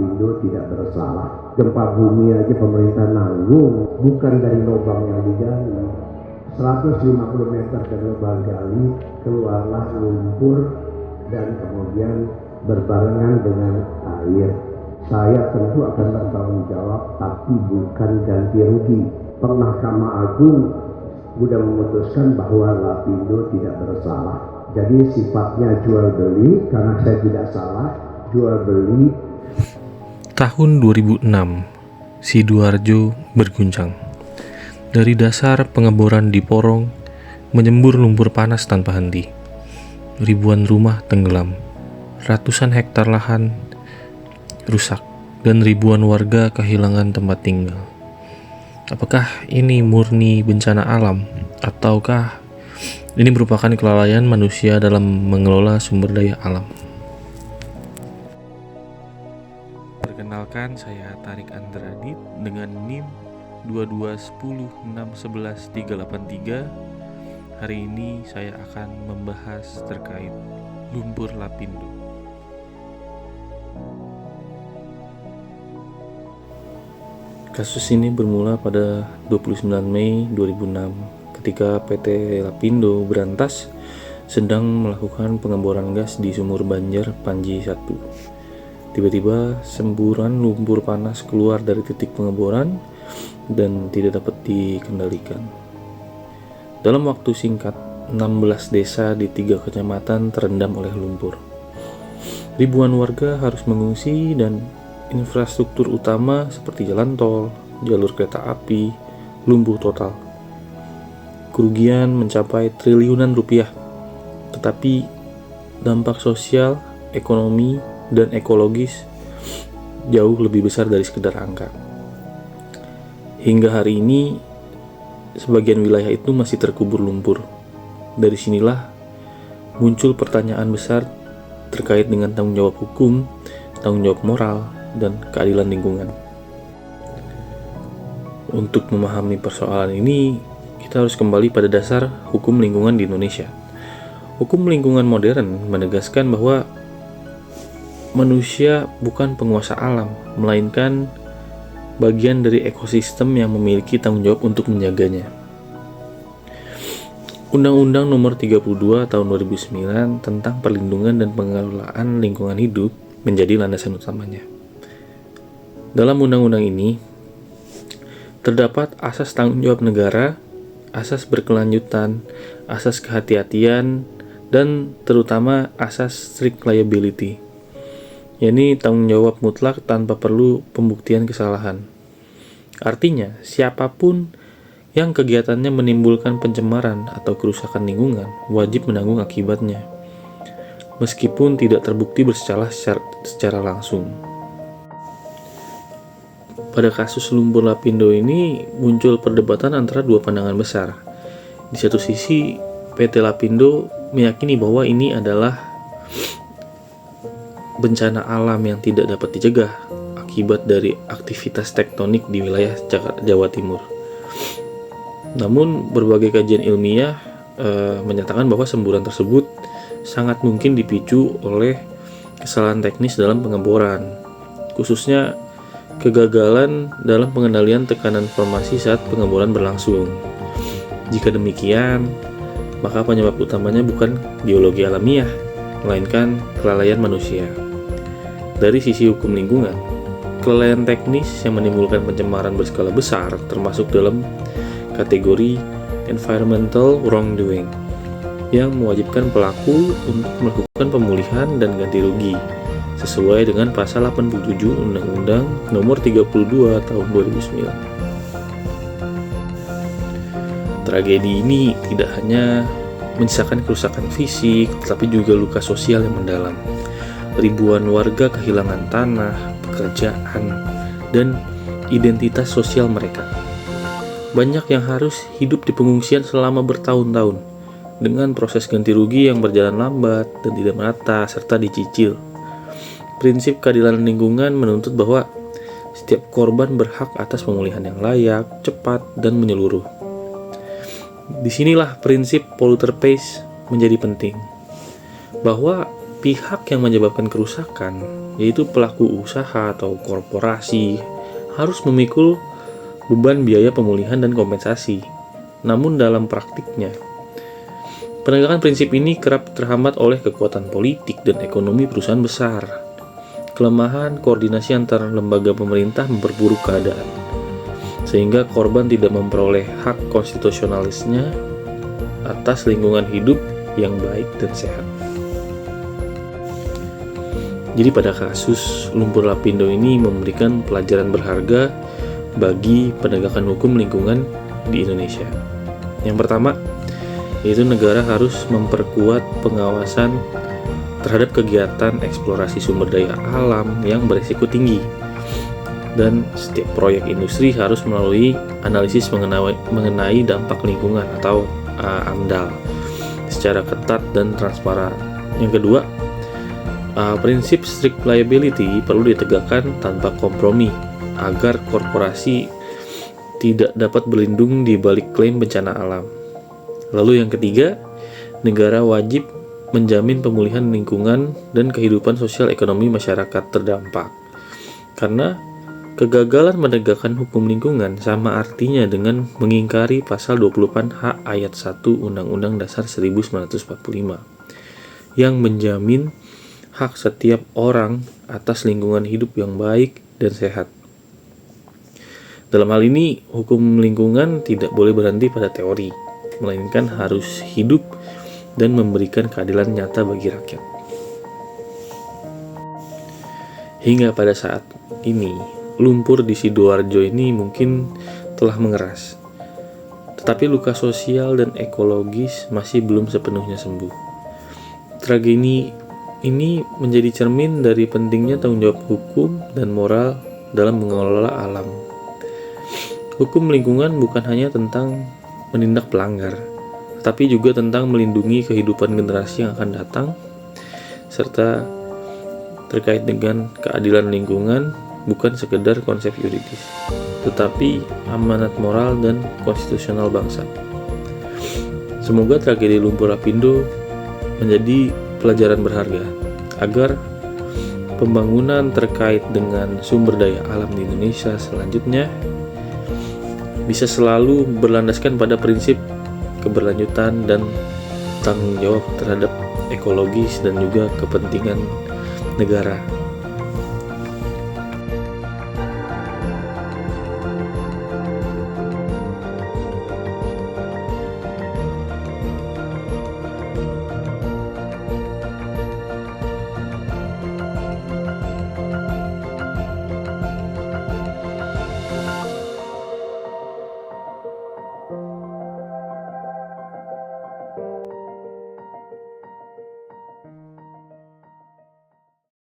Lapindo tidak bersalah. Gempa bumi aja pemerintah nanggung, bukan dari lubang yang digali. 150 meter ke lubang gali, keluarlah lumpur dan kemudian berbarengan dengan air. Saya tentu akan bertanggung jawab, tapi bukan ganti rugi. Mahkamah Agung sudah memutuskan bahwa Lapindo tidak bersalah. Jadi sifatnya jual beli, karena saya tidak salah, jual beli. Tahun 2006, Sidoarjo berguncang. Dari dasar pengeboran di Porong, menyembur lumpur panas tanpa henti. Ribuan rumah tenggelam, ratusan hektar lahan rusak, dan ribuan warga kehilangan tempat tinggal. Apakah ini murni bencana alam, ataukah ini merupakan kelalaian manusia dalam mengelola sumber daya alam? Perkenalkan, saya Tarik Andradit dengan NIM 2210611383. Hari ini saya akan membahas terkait lumpur Lapindo. Kasus ini bermula pada 29 Mei 2006 ketika PT Lapindo Brantas sedang melakukan pengeboran gas di sumur Banjar Panji 1. Tiba-tiba semburan lumpur panas keluar dari titik pengeboran dan tidak dapat dikendalikan. Dalam waktu singkat, 16 desa di 3 kecamatan terendam oleh lumpur. Ribuan warga harus mengungsi dan infrastruktur utama seperti jalan tol, jalur kereta api, lumpuh total. Kerugian mencapai triliunan rupiah, tetapi dampak sosial, ekonomi, dan ekologis jauh lebih besar dari sekedar angka. Hingga hari ini, sebagian wilayah itu masih terkubur lumpur. Dari sinilah muncul pertanyaan besar terkait dengan tanggung jawab hukum, tanggung jawab moral, dan keadilan lingkungan. Untuk memahami persoalan ini, kita harus kembali pada dasar hukum lingkungan di Indonesia. Hukum lingkungan modern menegaskan bahwa manusia bukan penguasa alam, melainkan bagian dari ekosistem yang memiliki tanggung jawab untuk menjaganya. Undang-Undang Nomor 32 Tahun 2009 tentang perlindungan dan pengelolaan lingkungan hidup menjadi landasan utamanya. Dalam undang-undang ini, terdapat asas tanggung jawab negara, asas berkelanjutan, asas kehati-hatian, dan terutama asas strict liability, yakni tanggung jawab mutlak tanpa perlu pembuktian kesalahan. Artinya, siapapun yang kegiatannya menimbulkan pencemaran atau kerusakan lingkungan wajib menanggung akibatnya, meskipun tidak terbukti bersalah secara langsung. Pada kasus lumpur Lapindo ini muncul perdebatan antara dua pandangan besar. Di satu sisi, PT Lapindo meyakini bahwa ini adalah bencana alam yang tidak dapat dicegah akibat dari aktivitas tektonik di wilayah Jawa Timur. Namun, berbagai kajian ilmiah menyatakan bahwa semburan tersebut sangat mungkin dipicu oleh kesalahan teknis dalam pengeboran, khususnya kegagalan dalam pengendalian tekanan formasi saat pengeboran berlangsung. Jika demikian, maka penyebab utamanya bukan geologi alamiah, melainkan kelalaian manusia. Dari sisi hukum lingkungan, kelalaian teknis yang menimbulkan pencemaran berskala besar termasuk dalam kategori environmental wrongdoing yang mewajibkan pelaku untuk melakukan pemulihan dan ganti rugi sesuai dengan pasal 87 Undang-Undang Nomor 32 Tahun 2009. Tragedi ini tidak hanya menyisakan kerusakan fisik, tetapi juga luka sosial yang mendalam. Ribuan warga kehilangan tanah, pekerjaan, dan identitas sosial mereka. Banyak yang harus hidup di pengungsian selama bertahun-tahun, dengan proses ganti rugi yang berjalan lambat dan tidak merata, serta dicicil. Prinsip keadilan lingkungan menuntut bahwa setiap korban berhak atas pemulihan yang layak, cepat, dan menyeluruh. Disinilah prinsip polluter pays menjadi penting, bahwa pihak yang menyebabkan kerusakan, yaitu pelaku usaha atau korporasi, harus memikul beban biaya pemulihan dan kompensasi. Namun dalam praktiknya, penegakan prinsip ini kerap terhambat oleh kekuatan politik dan ekonomi perusahaan besar. Kelemahan koordinasi antar lembaga pemerintah memperburuk keadaan, sehingga korban tidak memperoleh hak konstitusionalisnya atas lingkungan hidup yang baik dan sehat. Jadi pada kasus lumpur lapindo ini memberikan pelajaran berharga bagi penegakan hukum lingkungan di Indonesia. Yang pertama, yaitu negara harus memperkuat pengawasan terhadap kegiatan eksplorasi sumber daya alam yang berisiko tinggi. Dan setiap proyek industri harus melalui analisis mengenai dampak lingkungan atau AMDAL secara ketat dan transparan. Yang kedua, prinsip strict liability perlu ditegakkan tanpa kompromi agar korporasi tidak dapat berlindung di balik klaim bencana alam. Lalu yang ketiga, negara wajib menjamin pemulihan lingkungan dan kehidupan sosial ekonomi masyarakat terdampak. Karena kegagalan menegakkan hukum lingkungan sama artinya dengan mengingkari pasal 24H ayat 1 Undang-Undang Dasar 1945 yang menjamin hak setiap orang atas lingkungan hidup yang baik dan sehat. Dalam hal ini, hukum lingkungan tidak boleh berhenti pada teori, melainkan harus hidup dan memberikan keadilan nyata bagi rakyat. Hingga pada saat ini, lumpur di Sidoarjo ini mungkin telah mengeras, tetapi luka sosial dan ekologis masih belum sepenuhnya sembuh. Tragedi ini menjadi cermin dari pentingnya tanggung jawab hukum dan moral dalam mengelola alam. Hukum lingkungan bukan hanya tentang menindak pelanggar, tetapi juga tentang melindungi kehidupan generasi yang akan datang, serta terkait dengan keadilan lingkungan bukan sekedar konsep yuridis, tetapi amanat moral dan konstitusional bangsa. Semoga tragedi lumpur lapindo menjadi pelajaran berharga agar pembangunan terkait dengan sumber daya alam di Indonesia selanjutnya bisa selalu berlandaskan pada prinsip keberlanjutan dan tanggung jawab terhadap ekologis dan juga kepentingan negara.